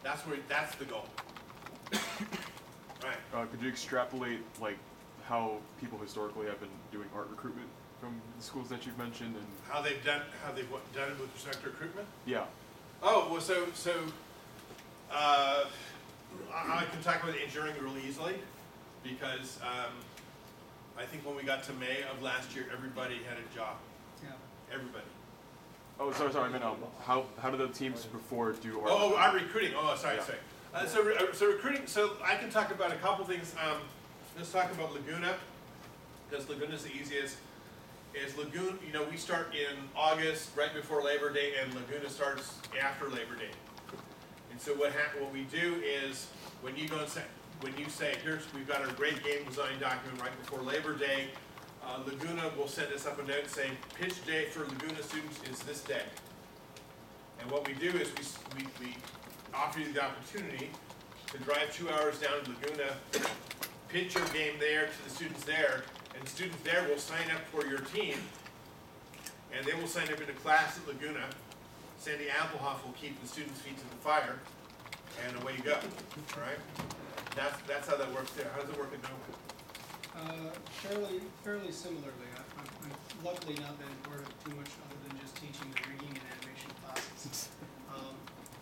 That's the goal. Right. Could you extrapolate like how people historically have been doing art recruitment from the schools that you've mentioned, and How they've done it with respect to recruitment? yeah. Oh, well, I can talk about engineering really easily because I think when we got to May of last year, everybody had a job. Yeah. Everybody. Oh, sorry. I meant how do the teams before do art? Oh, our recruiting. Oh, sorry. Yeah. So recruiting. So I can talk about a couple things. Let's talk about Laguna, because Laguna is the easiest. Is Laguna? You know, we start in August, right before Labor Day, and Laguna starts after Labor Day. And so what we do is when you go and say, we've got our great game design document right before Labor Day. Laguna will send us up a note saying pitch day for Laguna students is this day. And what we do is we offer you the opportunity to drive 2 hours down to Laguna, pitch your game there to the students there, and the students there will sign up for your team, and they will sign up into class at Laguna. Sandy Applehoff will keep the students' feet to the fire, and away you go. All right? That's how that works there. How does it work at Nova? Fairly similarly. I've luckily not been part of too much other than just teaching the rigging and animation classes.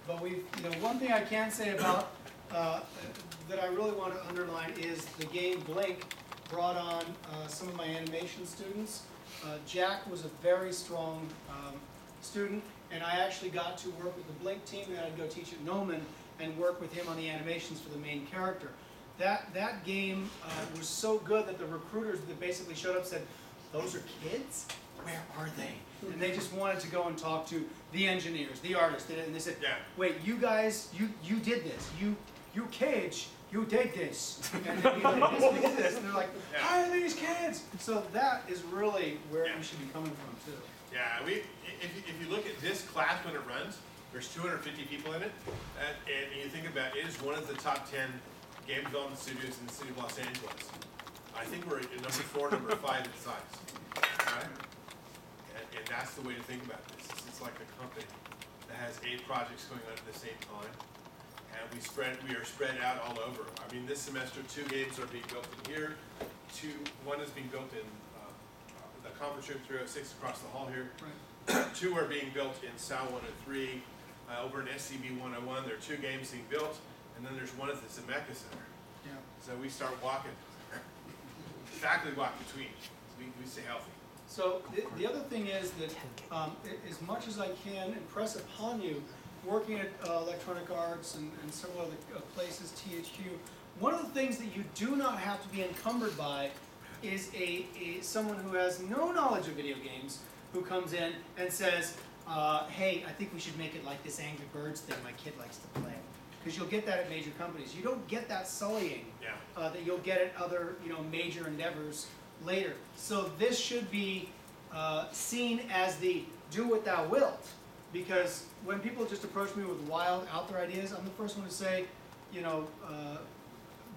But one thing I can say about that I really want to underline is the game Blink brought on some of my animation students. Jack was a very strong student, and I actually got to work with the Blink team, and I'd go teach at Noman and work with him on the animations for the main character. That game was so good that the recruiters that basically showed up said, "Those are kids? Where are they?" And they just wanted to go and talk to the engineers, the artists, and they said, Yeah. "Wait, you guys, you did this. You Cage, you did this, and then you did this." And they're like, "Hire these kids." So that is really where we should be coming from too. Yeah, if you look at this class when it runs, there's 250 people in it, and you think about it is one of the top 10 game development studios in the city of Los Angeles. I think we're at number 4, number 5 in size. Right? And that's the way to think about this. It's like a company that has 8 projects going on at the same time, and we are spread out all over. I mean, this semester 2 games are being built in here. One is being built in the conference room 306 across the hall here. Right. 2 are being built in SAL 103. Over in SCB 101, there are 2 games being built, and then there's one at the Zemeckis Center. Yeah. So we start walking. Faculty walk between. We stay healthy. So the other thing is that as much as I can impress upon you, working at Electronic Arts and several other places, THQ, one of the things that you do not have to be encumbered by is someone who has no knowledge of video games who comes in and says, "Hey, I think we should make it like this Angry Birds thing my kid likes to play." Because you'll get that at major companies. You don't get that sullying that you'll get at other major endeavors later. So this should be seen as the do what thou wilt. Because when people just approach me with wild, out there ideas, I'm the first one to say,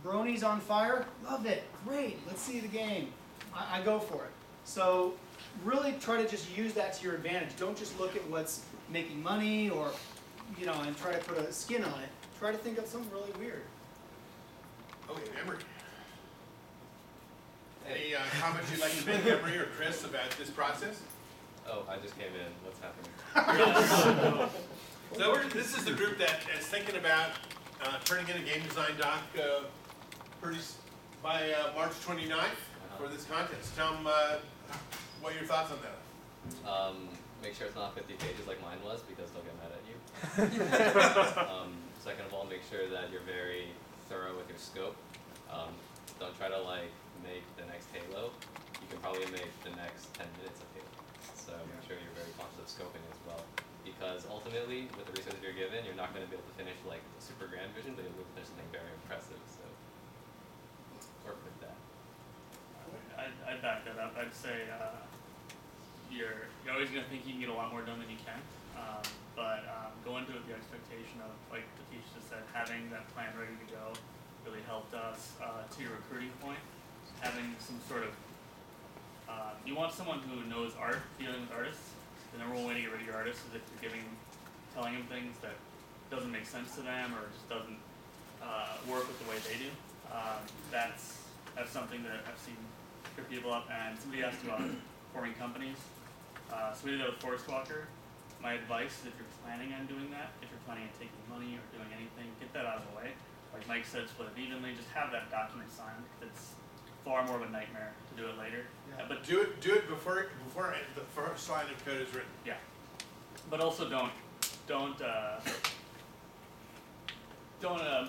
Brony's on fire, love it, great, let's see the game. I go for it. So really try to just use that to your advantage. Don't just look at what's making money or, and try to put a skin on it. Try to think of something really weird. Okay, Emery. Any comments you'd like to make, Emery or Chris, about this process? Oh, I just came in. What's happening? So this is the group that is thinking about turning in a game design doc by March 29th for this contest. Tell them what are your thoughts on that? Make sure it's not 50 pages like mine was, because they'll get mad at you. Second of all, make sure that you're very thorough with your scope. Don't try to make the next Halo. You can probably make the next 10 minutes of Halo. So make sure you're very conscious of scoping as well. Because ultimately, with the resources you're given, you're not going to be able to finish a super grand vision, but you'll be able to finish something very impressive. So work with that. I'd back that up. I'd say you're always going to think you can get a lot more done than you can. But go into it with the expectation of, like the teacher just said, having that plan ready to go really helped us. To your recruiting point, having some sort of, you want someone who knows art, dealing with artists. The number one way to get rid of your artist is if you're telling them things that doesn't make sense to them or just doesn't work with the way they do. That's something that I've seen trip people up. And somebody asked about forming companies. So we did that with Forest Walker. My advice is if you're planning on doing that, if you're planning on taking money or doing anything, get that out of the way. Like Mike said, split it evenly. Just have that document signed. It's far more of a nightmare to do it later. Yeah. But do it before the first line of code is written. Yeah, but also don't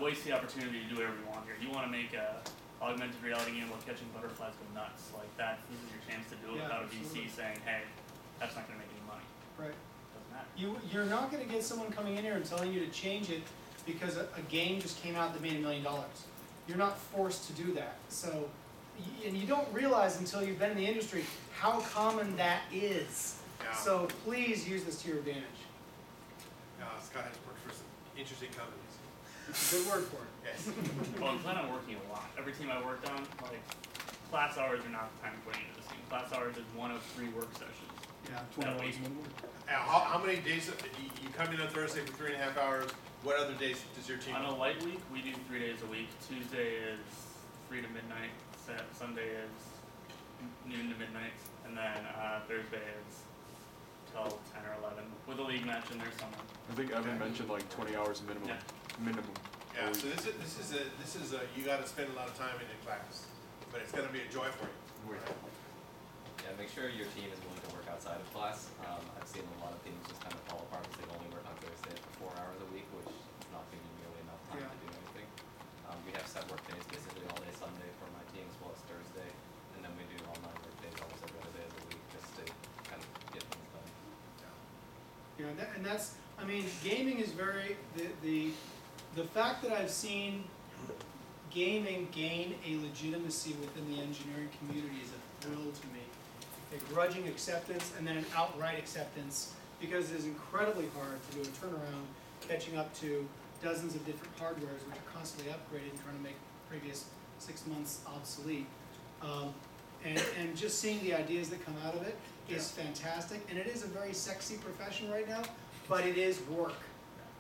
waste the opportunity to do whatever you want here. You want to make a augmented reality game while catching butterflies go nuts like that. This is your chance to do it Yeah, without a absolutely. VC saying, "Hey, that's not going to make any money." Right. Doesn't matter. You're not going to get someone coming in here and telling you to change it because a game just came out that made $1 million. You're not forced to do that. So, and you don't realize until you've been in the industry how common that is. Yeah. So please use this to your advantage. Scott has worked for some interesting companies. Good word for it. Yes. Well, I plan on working a lot. Every team I worked on, like, class hours are not the time putting into this team. Class hours is 1 of 3 work sessions. Yeah. 20 that hours week. minimum. How many days, you come in on Thursday for 3.5 hours, what other days does your team? On a light week, we do 3 days a week. Tuesday is 3 to midnight. Sunday is noon to midnight, and then Thursday is 12, 10, or 11 with a league match in there somewhere. I think Evan mentioned like 20 hours minimum. Yeah. Minimum. Yeah, so this is a you got to spend a lot of time in class, but it's going to be a joy for you. Wait. Yeah, make sure your team is willing to work outside of class. I've seen a lot of teams just kind of fall apart because they only work on Thursday for 4 hours a week, which is not giving you nearly enough time Yeah. to do anything. We have set work days basically all day Sunday for my team as well as Thursday, and then we do online work days almost every other day of the week just to kind of get things done. Yeah, and that's, I mean, gaming is very, the fact that I've seen gaming gain a legitimacy within the engineering community is a thrill to me. A grudging acceptance and then an outright acceptance, because it is incredibly hard to do a turnaround, catching up to dozens of different hardwares which are constantly upgraded and trying to make previous 6 months obsolete. And just seeing the ideas that come out of it is fantastic, and it is a very sexy profession right now, but it is work.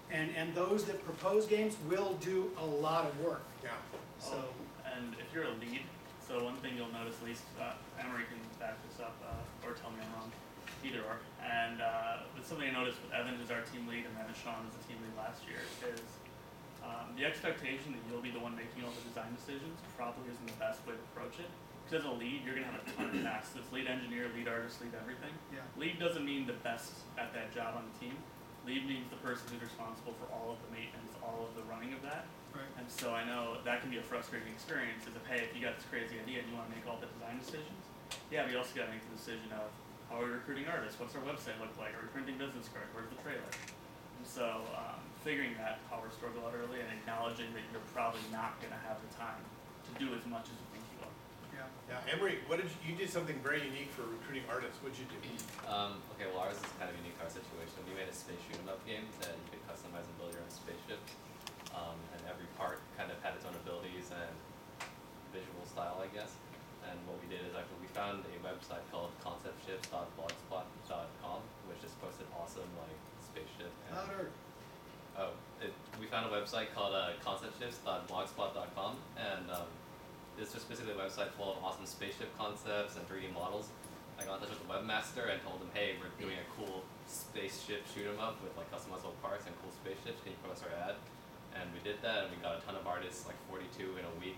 And those that propose games will do a lot of work. Yeah. So, And if you're a lead, so one thing you'll notice, at least Emery can back this up or tell me I'm wrong, either or. And but something I noticed with Evan, who's our team lead, and then Sean was the team lead last year, is the expectation that you'll be the one making all the design decisions probably isn't the best way to approach it. Because as a lead, you're going to have a ton of tasks. It's lead engineer, lead artist, lead everything. yeah, Lead doesn't mean the best at that job on the team. Lead means the person who's responsible for all of the maintenance, all of the running of that. right. And so I know that can be a frustrating experience is if, hey, if you got this crazy idea and you want to make all the design decisions, yeah, but you also got to make the decision of how are we recruiting artists? What's our website look like? Are we printing business cards? Where's the trailer? And so figuring that power struggle out early and acknowledging that you're probably not going to have the time to do as much as you think you will. Yeah. Yeah, Emery, you did something very unique for recruiting artists. What'd you do? Okay, well ours is kind of unique to our situation. We made a space shoot 'em up game that you could customize and build your own spaceship. And every part kind of had its own abilities and visual style, I guess. And what we did is actually we found a website called conceptships.blogspot.com, which just posted awesome like spaceship and Louder. we found a website called conceptships.blogspot.com, and it's just basically a website full of awesome spaceship concepts and 3D models. I got in touch with the webmaster and told him, hey, we're doing a cool spaceship shoot 'em up with like customizable parts and cool spaceships. Can you post our ad? And we did that, and we got a ton of artists, like 42 in a week.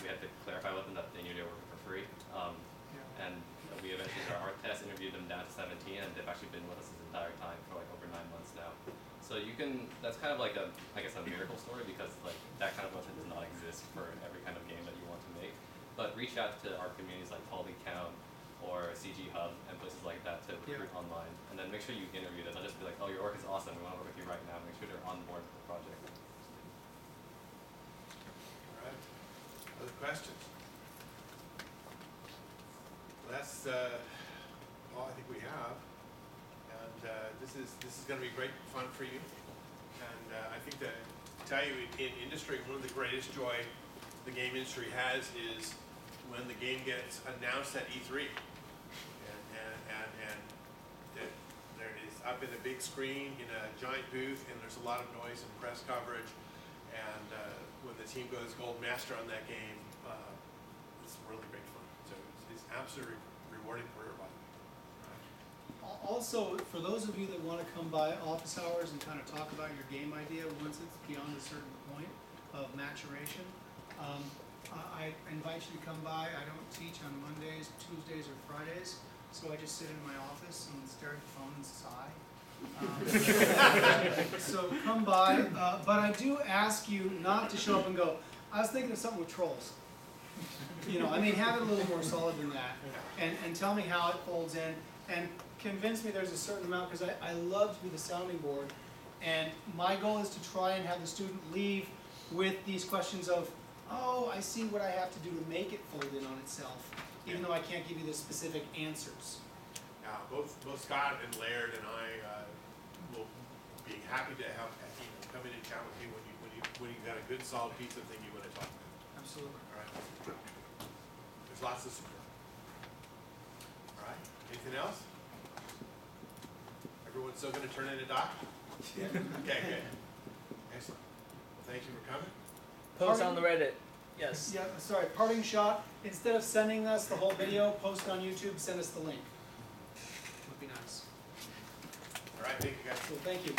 We had to clarify with them that they knew they were working for free. Yeah. And we eventually did our art test, interviewed them down to 17, and they've actually been with us this entire time for like over 9 months now. So you can, that's kind of like a, I guess a miracle story, because like that kind of website does not exist for every kind of game that you want to make. But reach out to art communities like Polycount or CG Hub and places like that to recruit online. And then make sure you interview them. Don't just be like, oh, your work is awesome, we want to work with you right now. Make sure they're on board with the project. All right. Other questions? That's all I think we have. And this is going to be great fun for you. And I think that, to tell you, in industry, one of the greatest joy the game industry has is when the game gets announced at E3. And there it is. up in a big screen in a giant booth, and there's a lot of noise and press coverage. And when the team goes gold master on that game, it's really great fun. So it's absolutely rewarding career, by the way. Also, for those of you that want to come by office hours and kind of talk about your game idea once it's beyond a certain point of maturation, I invite you to come by. I don't teach on Mondays, Tuesdays, or Fridays, so I just sit in my office and stare at the phone and sigh. So come by, but I do ask you not to show up and go, I was thinking of something with trolls. You know, I mean, have it a little more solid than that, and tell me how it folds in, and convince me there's a certain amount, because I love to be the sounding board, and my goal is to try and have the student leave with these questions of, oh, I see what I have to do to make it fold in on itself, even though I can't give you the specific answers. Both Scott and Laird and I will be happy to have come in and chat with you when you've got a good solid piece of thing you want to talk about. Absolutely. All right. There's lots of support. All right. Anything else? Everyone's still going to turn in a doc? Yeah. Okay, good. Excellent. Well, thank you for coming. Post on the Reddit. Yes. Yeah, sorry, parting shot. Instead of sending us the whole video, post on YouTube, send us the link. Would be nice. All right, thank you guys. So thank you.